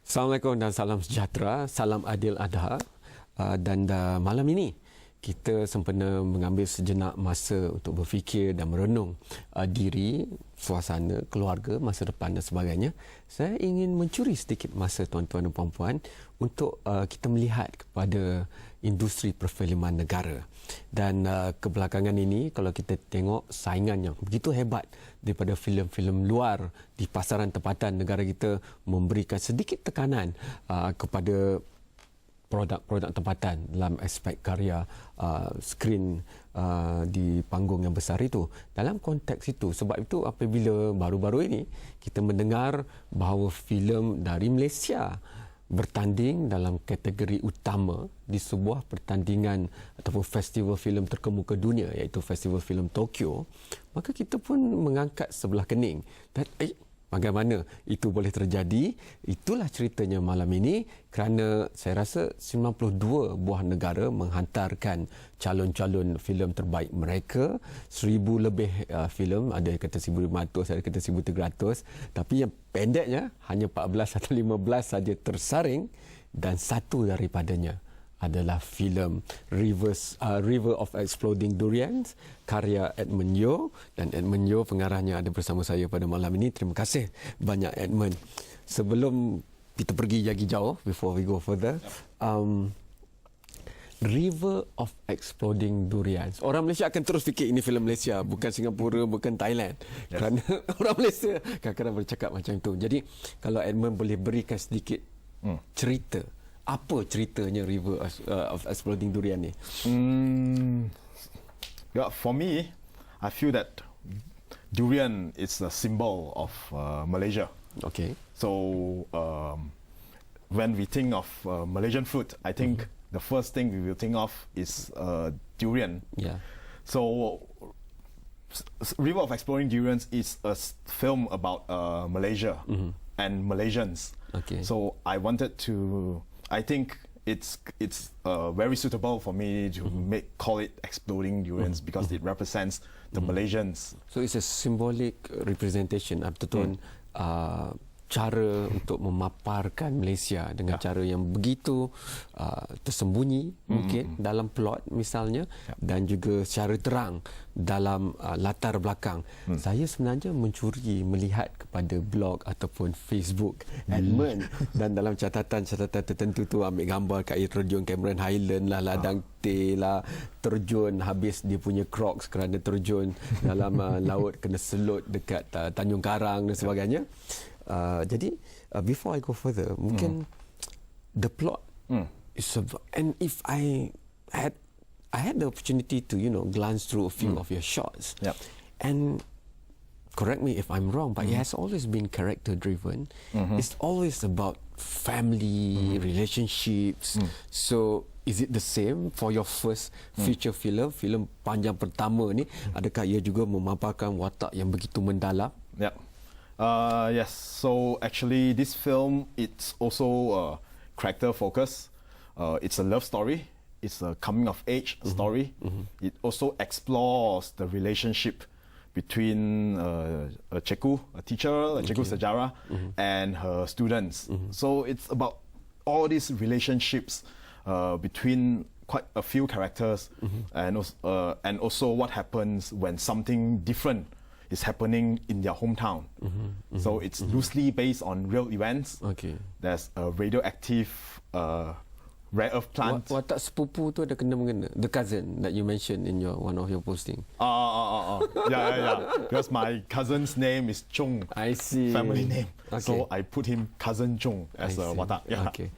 Assalamualaikum dan salam sejahtera, salam adil adha. Dan malam ini kita sempena mengambil sejenak masa untuk berfikir dan merenung diri, suasana, keluarga, masa depan dan sebagainya. Saya ingin mencuri sedikit masa tuan-tuan dan puan-puan untuk kita melihat kepada industri perfilman negara. Dan kebelakangan ini kalau kita tengok saingan yang begitu hebat daripada filem-filem luar di pasaran tempatan negara kita memberikan sedikit tekanan kepada produk-produk tempatan dalam aspek karya skrin di panggung yang besar itu. Dalam konteks itu, sebab itu apabila baru-baru ini kita mendengar bahawa filem dari Malaysia bertanding dalam kategori utama di sebuah pertandingan ataupun festival filem terkemuka dunia, iaitu Festival Filem Tokyo, maka kita pun mengangkat sebelah kening. Dan bagaimana itu boleh terjadi? Itulah ceritanya malam ini, kerana saya rasa 92 buah negara menghantarkan calon-calon filem terbaik mereka. 1,000 lebih filem, ada yang kata 1,500, ada yang kata 1,300. Tapi yang pendeknya hanya 14 atau 15 saja tersaring, dan satu daripadanya adalah filem River of Exploding Durians, karya Edmund Yeo. Dan Edmund Yeo pengarahnya ada bersama saya pada malam ini. Terima kasih banyak Edmund. Sebelum kita pergi lagi jauh, before we go further, River of Exploding Durians. Orang Malaysia akan terus fikir ini filem Malaysia, bukan Singapura, bukan Thailand. Yes. Kerana orang Malaysia kadang-kadang bercakap macam itu. Jadi kalau Edmund boleh berikan sedikit cerita, apa ceritanya River of Exploding Durian ni? Yeah, for me, I feel that durian is a symbol of Malaysia. Okay. So when we think of Malaysian food, I think the first thing we will think of is durian. Yeah. So River of Exploring Durians is a film about Malaysia and Malaysians. Okay. So I think it's very suitable for me to call it Exploding Durians because it represents the Malaysians. So it's a symbolic representation, betul-betul cara untuk memaparkan Malaysia dengan cara yang begitu tersembunyi mungkin dalam plot misalnya, dan juga secara terang dalam latar belakang. Saya sebenarnya mencuri melihat kepada blog ataupun Facebook Edmund, dan dalam catatan-catatan tertentu tu ambil gambar kat air terjun Cameron Highland lah, ladang teh lah, terjun habis dia punya Crocs kerana terjun dalam laut, kena selut dekat Tanjung Karang dan sebagainya. Jadi before I go further, mungkin the plot is and if I had the opportunity to glance through a few of your shots, and correct me if I'm wrong, but it has always been character driven. It's always about family relationships. So is it the same for your first feature film panjang pertama ni? Adakah ia juga memaparkan watak yang begitu mendalam? Yes, so actually this film, it's also character focused. It's a love story. It's a coming of age story. It also explores the relationship between a cikgu, a teacher, a cikgu sejarah, and her students. So it's about all these relationships between quite a few characters, and also what happens when something different is happening in their hometown. So it's loosely based on real events. Okay. There's a radioactive rare earth plant. Watak sepupu tu ada kena-mengena? The cousin that you mentioned in one of your posting. Yeah. Because my cousin's name is Chung. I see. Family name. Okay. So I put him cousin Chung as a watak. Yeah. Okay.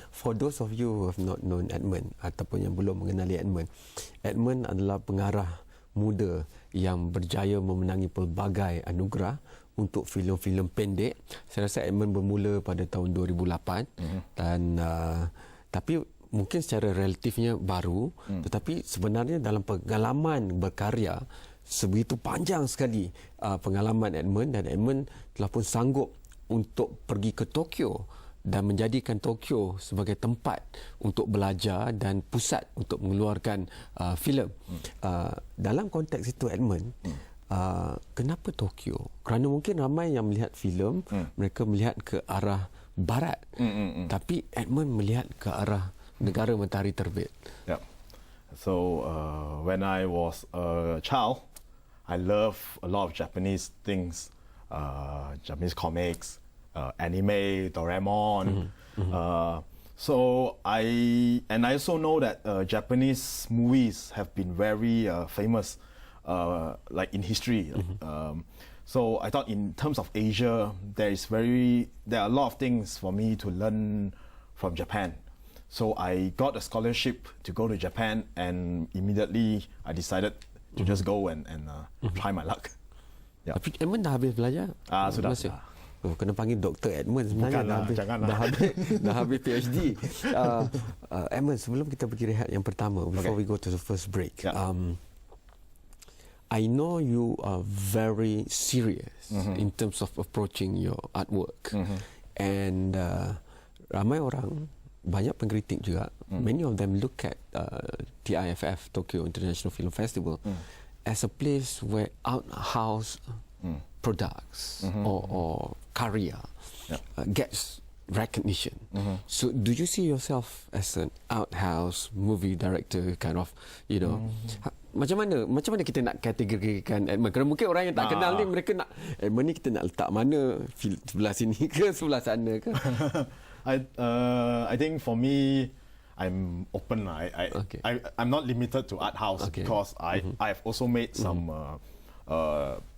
For those of you who have not known Edmund ataupun yang belum mengenali Edmund adalah pengarah muda yang berjaya memenangi pelbagai anugerah untuk filem-filem pendek. Saya rasa Edmund bermula pada tahun 2008 dan tapi mungkin secara relatifnya baru, tetapi sebenarnya dalam pengalaman berkarya sebegitu panjang sekali pengalaman Edmund, dan Edmund telah pun sanggup untuk pergi ke Tokyo dan menjadikan Tokyo sebagai tempat untuk belajar dan pusat untuk mengeluarkan filem. Dalam konteks itu Edmund, kenapa Tokyo? Kerana mungkin ramai yang melihat filem, mereka melihat ke arah barat, tapi Edmund melihat ke arah negara matahari terbit. Yeah. So when I was a child, I love a lot of Japanese things, Japanese comics, anime, Doraemon. So I also know that Japanese movies have been very famous, like in history. So I thought in terms of Asia, there are a lot of things for me to learn from Japan. So I got a scholarship to go to Japan, and immediately I decided to just go and try my luck. Yeah. Tapi Edmund dah habis belajar? Sudah. Oh, kena panggil Dr. Edmund sebenarnya. Bukanlah, dah habis PhD. Edmund, sebelum kita pergi rehat yang pertama, before we go to the first break, I know you are very serious in terms of approaching your artwork, and ramai orang, banyak pengkritik juga, many of them look at TIFF, Tokyo International Film Festival, as a place where art house products or karya gets recognition. So do you see yourself as an art house movie director kind of, you know, macam mana kita nak kategorikan Edmund? Kerana mungkin orang yang tak kenal ni, mereka nak Edmund ni kita nak letak mana, sebelah sini ke sebelah sana ke? I think for me, I'm open. I'm not limited to art house, because I've also made some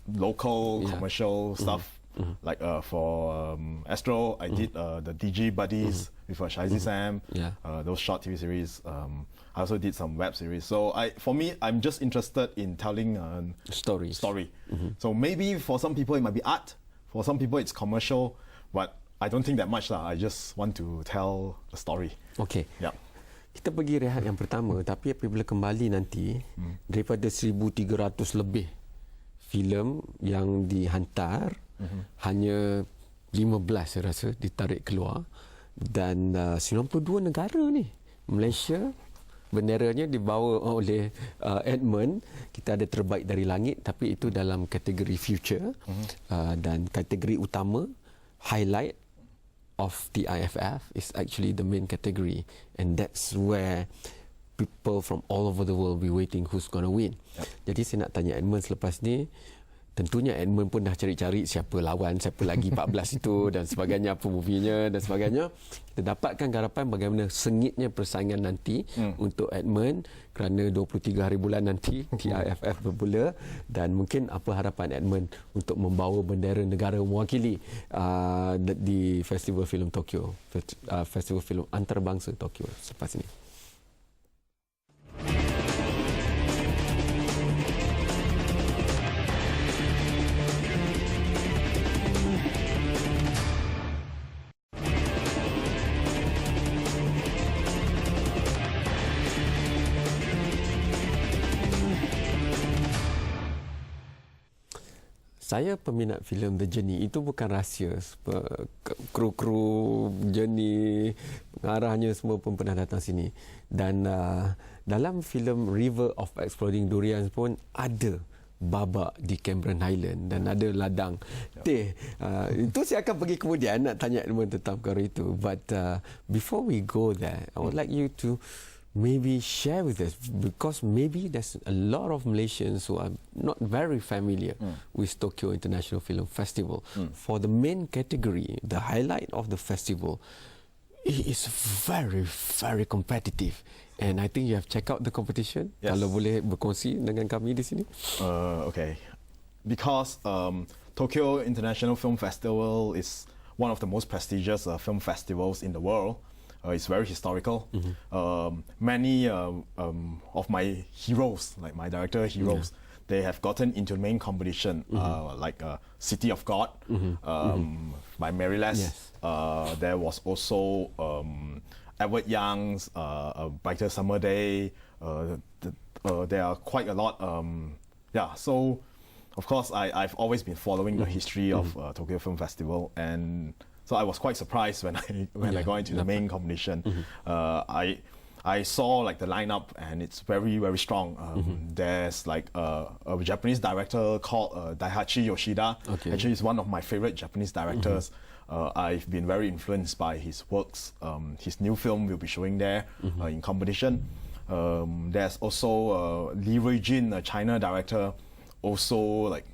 local commercial stuff. Like for Astro, I did the DG Buddies with Shazi Sam, those short TV series. I also did some web series. So for me, I'm just interested in telling story. So maybe for some people it might be art, for some people it's commercial, but I don't think that much lah. I just want to tell a story. Okay. Yeah. Kita pergi rehat yang pertama, tapi apabila kembali nanti, daripada 1,300 lebih filem yang dihantar, hanya 15 saya rasa ditarik keluar, dan 92 negara ni. Malaysia, benderanya dibawa oleh Edmund. Kita ada terbaik dari langit, tapi itu dalam kategori future, dan kategori utama, highlight of the TIFF is actually the main category, and that's where people from all over the world be waiting who's gonna win. Jadi saya nak tanya Edmund selepas ni, tentunya Edmund pun dah cari-cari siapa lawan, siapa lagi 14 itu dan sebagainya, apa movie-nya dan sebagainya. Kita dapatkan garapan bagaimana sengitnya persaingan nanti untuk Edmund, kerana 23 hari bulan nanti TIFF bermula, dan mungkin apa harapan Edmund untuk membawa bendera negara mewakili di Festival Filem Tokyo, Festival Filem Antarabangsa Tokyo selepas ini. Saya peminat filem The Journey, itu bukan rahsia. Kru-kru Journey, pengarahnya semua pun pernah datang sini. Dan dalam filem River of Exploding Durians pun ada babak di Cameron Highland dan ada ladang teh. Itu saya akan pergi kemudian nak tanya Edmund tentang perkara itu. But before we go there, I would like you to maybe share with us, because maybe there's a lot of Malaysians who are not very familiar with Tokyo International Film Festival. For the main category, the highlight of the festival, it is very, very competitive. And I think you have checked out the competition. Yes. Kalau boleh berkongsi dengan kami di sini. Okay. Because Tokyo International Film Festival is one of the most prestigious film festivals in the world. It's very historical. Many of my heroes, like my director heroes, they have gotten into the main competition, like City of God by Mary Les. Yes. There was also Edward Young's A Brighter Summer Day. There are quite a lot. So of course I've always been following the history of Tokyo Film Festival, and so I was quite surprised when I got into the main competition. I saw like the lineup, and it's very, very strong. There's like a Japanese director called Daihachi Yoshida. Okay. Actually, he's one of my favorite Japanese directors. I've been very influenced by his works. His new film will be showing there in competition. There's also Li Ruijin, a China director, also like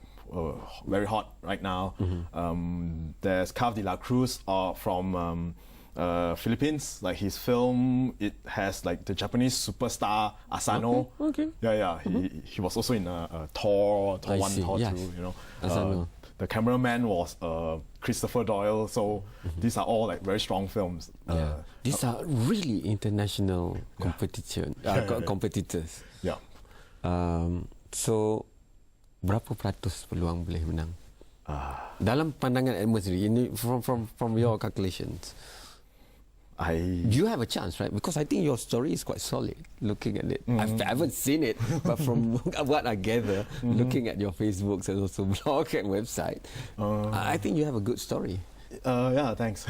very hot right now. There's Carl de la Cruz from Philippines. Like his film, it has like the Japanese superstar Asano. Okay. Yeah. He was also in Thor 1, see. Thor 2. Yes. You know, Asano. the cameraman was Christopher Doyle. So these are all like very strong films. These are really international competition competitors. Yeah. So berapa peratus peluang boleh menang? Dalam pandangan Edmund sendiri, ini from your calculations. You have a chance, right? Because I think your story is quite solid. Looking at it, I haven't seen it, but from what I gather, looking at your Facebooks and also blog and website, I think you have a good story. Yeah, thanks.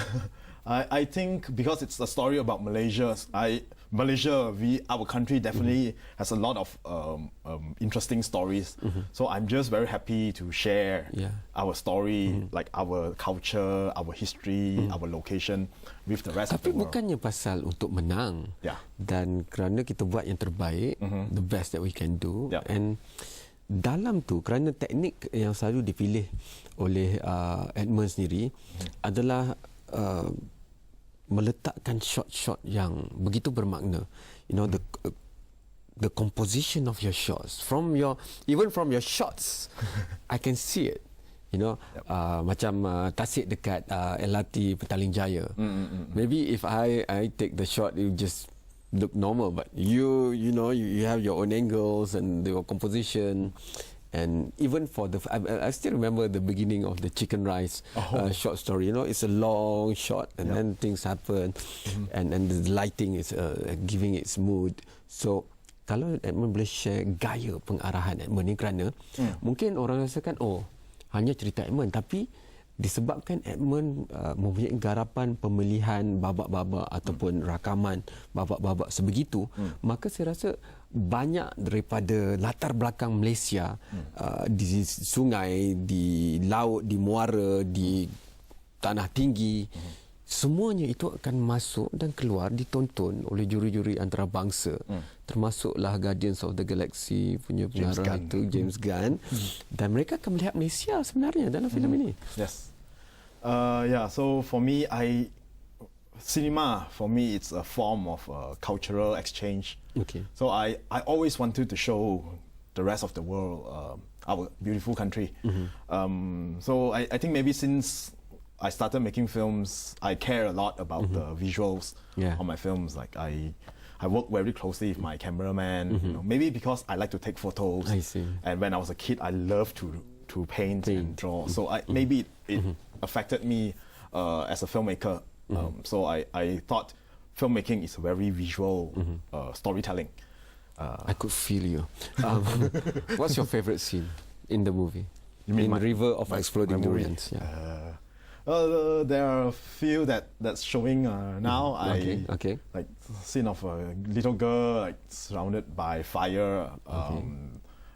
I think because it's a story about Malaysia, our country definitely has a lot of interesting stories. So I'm just very happy to share our story, like our culture, our history, our location with the rest of the Tapi world. bukannya pasal untuk menang, dan kerana kita buat yang terbaik, the best that we can do, and dalam tu kerana teknik yang selalu dipilih oleh Edmund sendiri adalah meletakkan shot-shot yang begitu bermakna. You know, the composition of your shots, even from your shots, I can see it. You know, macam tasik dekat LRT Petaling Jaya. Maybe if I take the shot, it just look normal, but you know you have your own angles and your composition. And even for I still remember the beginning of the chicken rice short story. You know, it's a long shot, and then things happen, and the lighting is giving its mood. So kalau Edmund boleh share gaya pengarahan Edmund ni, kerana mungkin orang rasakan hanya cerita Edmund, tapi disebabkan Edmund mempunyai garapan pemilihan babak-babak ataupun rakaman babak-babak sebegitu, maka saya rasa banyak daripada latar belakang Malaysia di sungai, di laut, di muara, di tanah tinggi, semuanya itu akan masuk dan keluar ditonton oleh juri-juri antarabangsa, termasuklah Guardians of the Galaxy punya pengarah itu James Gunn, dan mereka akan melihat Malaysia sebenarnya dalam filem ini. Yes. So for me, cinema for me it's a form of cultural exchange. Okay. So I always wanted to show the rest of the world our beautiful country. So I think maybe since I started making films, I care a lot about the visuals on my films. Like I work very closely with my cameraman. You know, maybe because I like to take photos. I see. And when I was a kid, I loved to paint and draw. So maybe it affected me as a filmmaker. So I thought filmmaking is a very visual storytelling. I could feel you. What's your favorite scene in the movie? You mean in River of Exploding Durians? There are a few that's showing now. Okay. Like scene of a little girl like surrounded by fire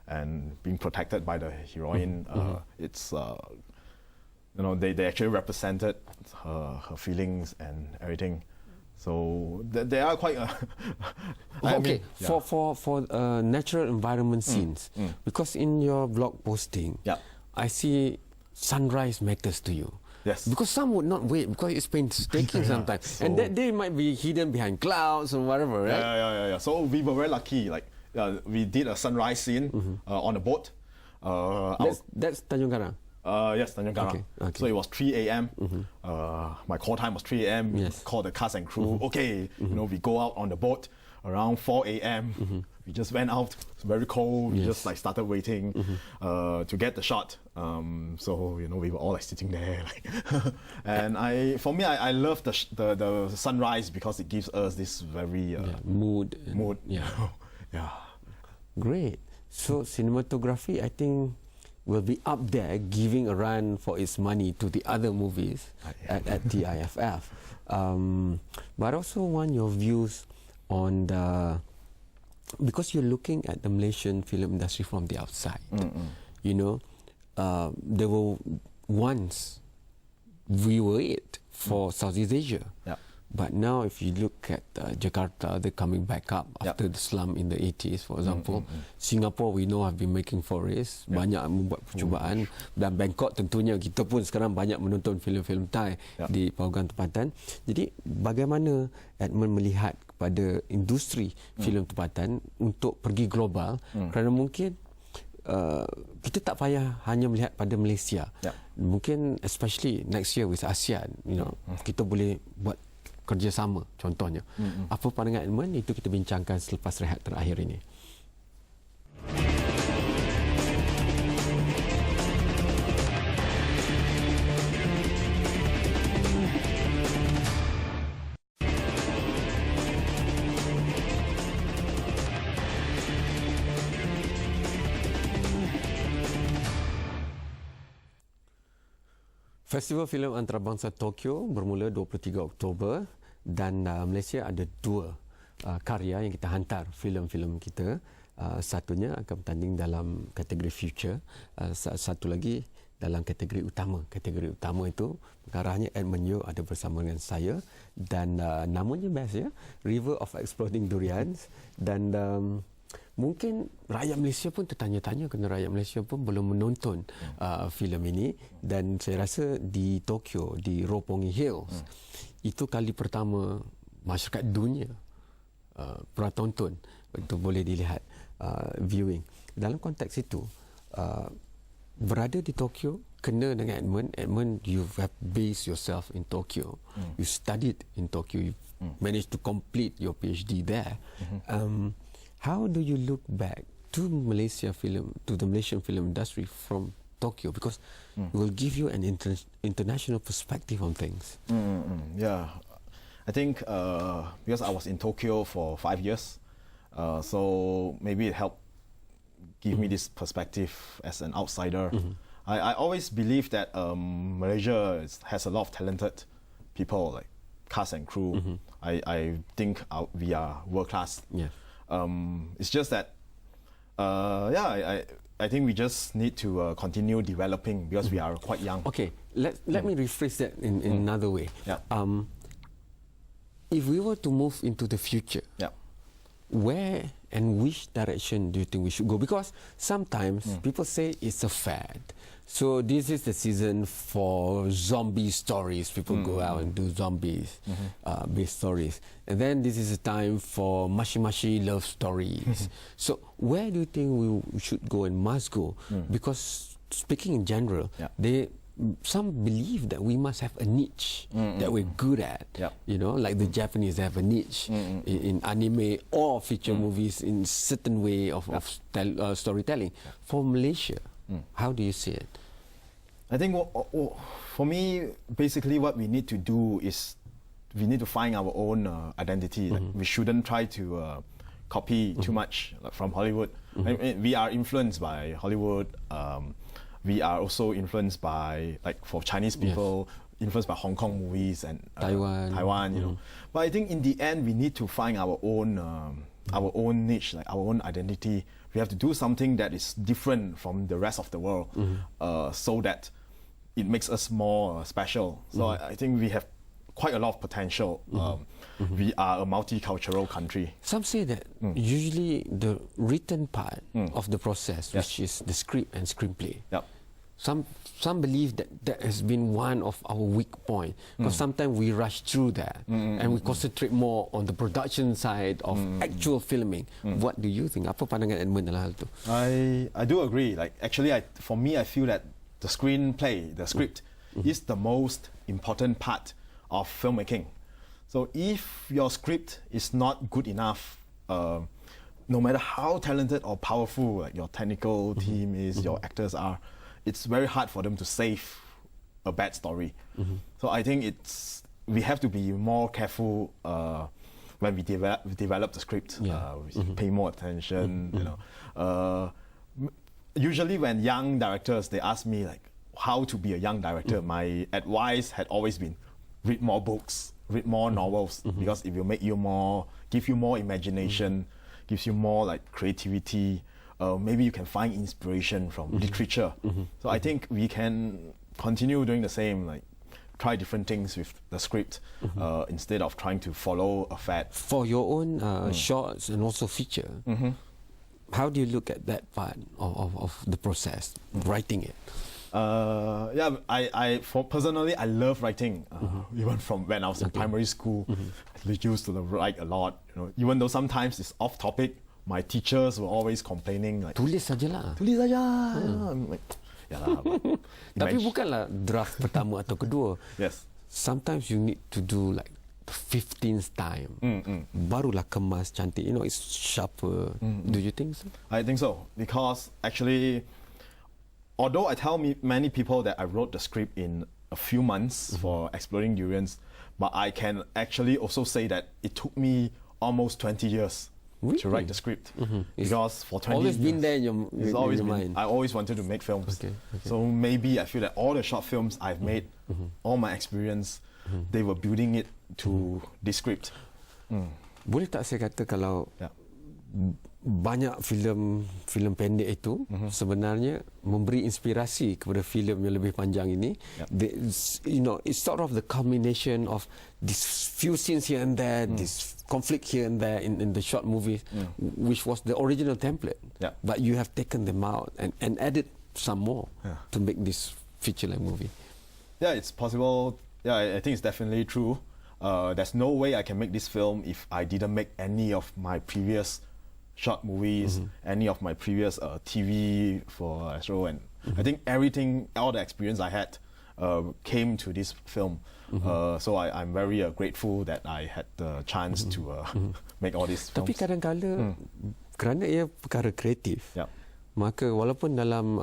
and being protected by the heroine. It's you know, they actually represented her feelings and everything. So they are quite. For natural environment scenes, because in your blog posting, I see sunrise matters to you. Yes. Because some would not wait because it's painstaking sometimes, so, and they might be hidden behind clouds or whatever, right? Yeah. So we were very lucky. Like we did a sunrise scene on a boat. That's Tanjung Karang. Yes, Tanjung Karang. Okay. So it was 3 a.m. My call time was 3 a.m. Yes. Called the cast and crew. Okay, you know, we go out on the boat around 4 a.m. We just went out. It's very cold. We just like started waiting to get the shot. So you know, we were all like sitting there. Like and for me, I love the sunrise because it gives us this very mood. Yeah. Great. So cinematography, I think, will be up there giving a run for its money to the other movies at TIFF. But I also want your views on the, because you're looking at the Malaysian film industry from the outside. You know, there were once we were it for Southeast Asia. Yeah. But now if you look at Jakarta, they're coming back up after the slump in the 80s, for example. Singapore, we know have been making forays, banyak membuat percubaan. Dan Bangkok tentunya kita pun sekarang banyak menonton filem-filem Thai di pawagam tempatan. Jadi bagaimana Edmund melihat kepada industri filem tempatan untuk pergi global, kerana mungkin kita tak payah hanya melihat pada Malaysia. Mungkin especially next year with ASEAN, you know, kita boleh buat kerjasama contohnya. Apa pandangan Edmund? Itu kita bincangkan selepas rehat terakhir ini. Festival Filem Antarabangsa Tokyo bermula 23 Oktober dan Malaysia ada dua karya yang kita hantar filem-filem kita. Satunya akan bertanding dalam kategori future, satu lagi dalam kategori utama. Kategori utama itu pengarahnya Edmund Yeo ada bersama dengan saya dan namanya best ya, River of Exploding Durians. Dan mungkin rakyat Malaysia pun tertanya-tanya kerana rakyat Malaysia pun belum menonton filem ini. Dan saya rasa di Tokyo, di Roppongi Hills, itu kali pertama masyarakat dunia pernah tonton, itu boleh dilihat viewing. Dalam konteks itu, berada di Tokyo, kena dengan Edmund, you have based yourself in Tokyo. You studied in Tokyo, you managed to complete your PhD there. How do you look back to Malaysia film, to the Malaysian film industry from Tokyo? Because it will give you an international perspective on things. Yeah, I think because I was in Tokyo for 5 years, so maybe it helped give me this perspective as an outsider. I always believe that Malaysia has a lot of talented people, like cast and crew. I think we are world class. Yeah. It's just that, I think we just need to continue developing because we are quite young. Okay, let me rephrase that in another way. If we were to move into the future, where and which direction do you think we should go? Because sometimes people say it's a fad. So this is the season for zombie stories. People go out and do zombies based stories. And then this is a time for mushy love stories. So where do you think we should go and must go? Because speaking in general, some believe that we must have a niche that we're good at. You know, like the Japanese have a niche in anime or feature movies in certain way of storytelling. For Malaysia, how do you see it? I think for me, basically what we need to do is we need to find our own identity. Like we shouldn't try to copy too much from Hollywood. I mean, we are influenced by Hollywood. We are also influenced by, like for Chinese people, influenced by Hong Kong movies and Taiwan, you know. But I think in the end, we need to find our own niche, like our own identity. We have to do something that is different from the rest of the world, so that it makes us more special. So I think we have quite a lot of potential. We are a multicultural country. Some say that usually the written part of the process, which is the script and screenplay, some believe that that has been one of our weak points. Because sometimes we rush through that and we concentrate more on the production side of actual filming. What do you think? Apa pandangan Edmund dalam hal itu? I do agree. Like actually, for me, I feel that the screenplay, the script, is the most important part of filmmaking. So if your script is not good enough, no matter how talented or powerful like your technical team is, your actors are, it's very hard for them to save a bad story. So I think we have to be more careful when we develop the script. We pay more attention. You know, usually when young directors they ask me like how to be a young director, my advice had always been read more books. read more novels, because it will make you more, give you more imagination, gives you more like creativity. Maybe you can find inspiration from literature. So I think we can continue doing the same, like try different things with the script instead of trying to follow a fad. For your own shorts and also feature, how do you look at that part of the process, writing it? Yeah, for personally, I love writing. Even from when I was in primary school, I used to write a lot. You know, even though sometimes it's off topic, my teachers were always complaining like, Tulis sajalah. tulis saja. I'm like, yeah, Tapi bukanlah draft pertama atau kedua. Yes. Sometimes you need to do like the 15th time. Barulah kemas cantik. You know, it's sharper. Do you think so? I think so, because actually, although I tell many people that I wrote the script in a few months for Exploding Durians, but I can actually also say that it took me almost 20 years to write the script. Because for 20 always years, been there in your, it's always in your been, mind. I always wanted to make films. Okay. So maybe I feel that all the short films I've made, all my experience, they were building it to this script. Boleh tak saya kata kalau Yeah. banyak filem pendek itu sebenarnya memberi inspirasi kepada filem yang lebih panjang ini. You know, it's sort of the culmination of these few scenes here and there, this conflict here and there in the short movies, which was the original template. Yeah. But you have taken them out and added some more to make this feature-length movie. Yeah, it's possible. Yeah, I think it's definitely true. There's no way I can make this film if I didn't make any of my previous short movies, any of my previous TV for Astro, and I think everything, all the experience I had came to this film. So I'm very grateful that I had the chance to make all these films. Tapi kadang-kadang kerana ia perkara kreatif, maka walaupun dalam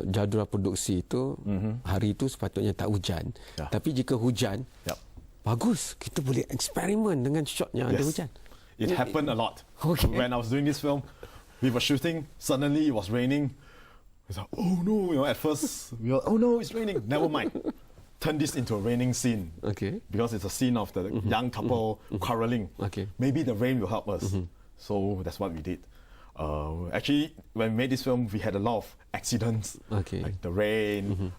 jadual produksi itu hari itu sepatutnya tak hujan, tapi jika hujan, bagus, kita boleh eksperimen dengan shot yang ada hujan. It happened a lot. Okay. When I was doing this film, we were shooting, suddenly it was raining. It's like, oh no, you know, at first we were, oh no, it's raining. Never mind. Turn this into a raining scene. Okay. Because it's a scene of the young couple quarreling. Okay. Maybe the rain will help us. So that's what we did. Actually, when we made this film, we had a lot of accidents, like the rain,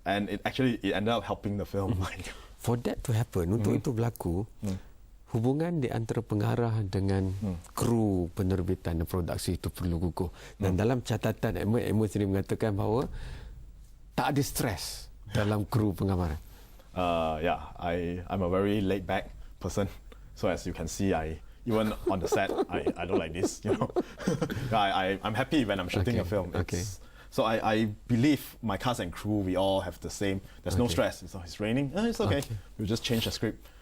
and it ended up helping the film. For that to happen, untuk itu berlaku, hubungan di antara pengarah dengan kru penerbitan dan produksi itu perlu guguh. Dan dalam catatan Emma sendiri mengatakan bahawa tak ada stres dalam kru penggambaran. Yeah, I'm a very laid back person. So as you can see, even on the set, I don't like this. You know, I'm happy when I'm shooting a film. So I believe my cast and crew, we all have the same. There's no stress. It's raining. It's okay. We'll just change the script.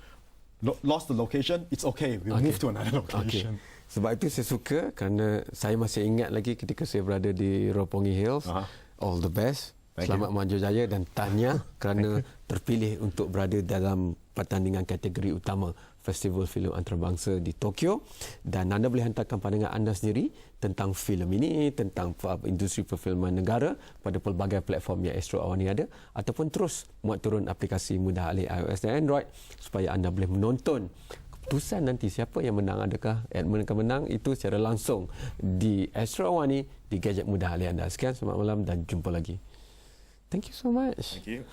Lost the location, it's okay. We'll move to another location. Sebab itu saya suka kerana saya masih ingat lagi ketika saya berada di Roppongi Hills. All the best. Selamat maju jaya dan tahniah kerana terpilih untuk berada dalam pertandingan kategori utama Festival Filem Antarabangsa di Tokyo, dan anda boleh hantarkan pandangan anda sendiri tentang filem ini, tentang industri perfilman negara pada pelbagai platform yang Astro Awani ada, ataupun terus muat turun aplikasi mudah alih iOS dan Android supaya anda boleh menonton keputusan nanti siapa yang menang, adakah Edmund akan menang, itu secara langsung di Astro Awani di gadget mudah alih anda. Sekian, selamat malam dan jumpa lagi. Thank you so much. Thank you.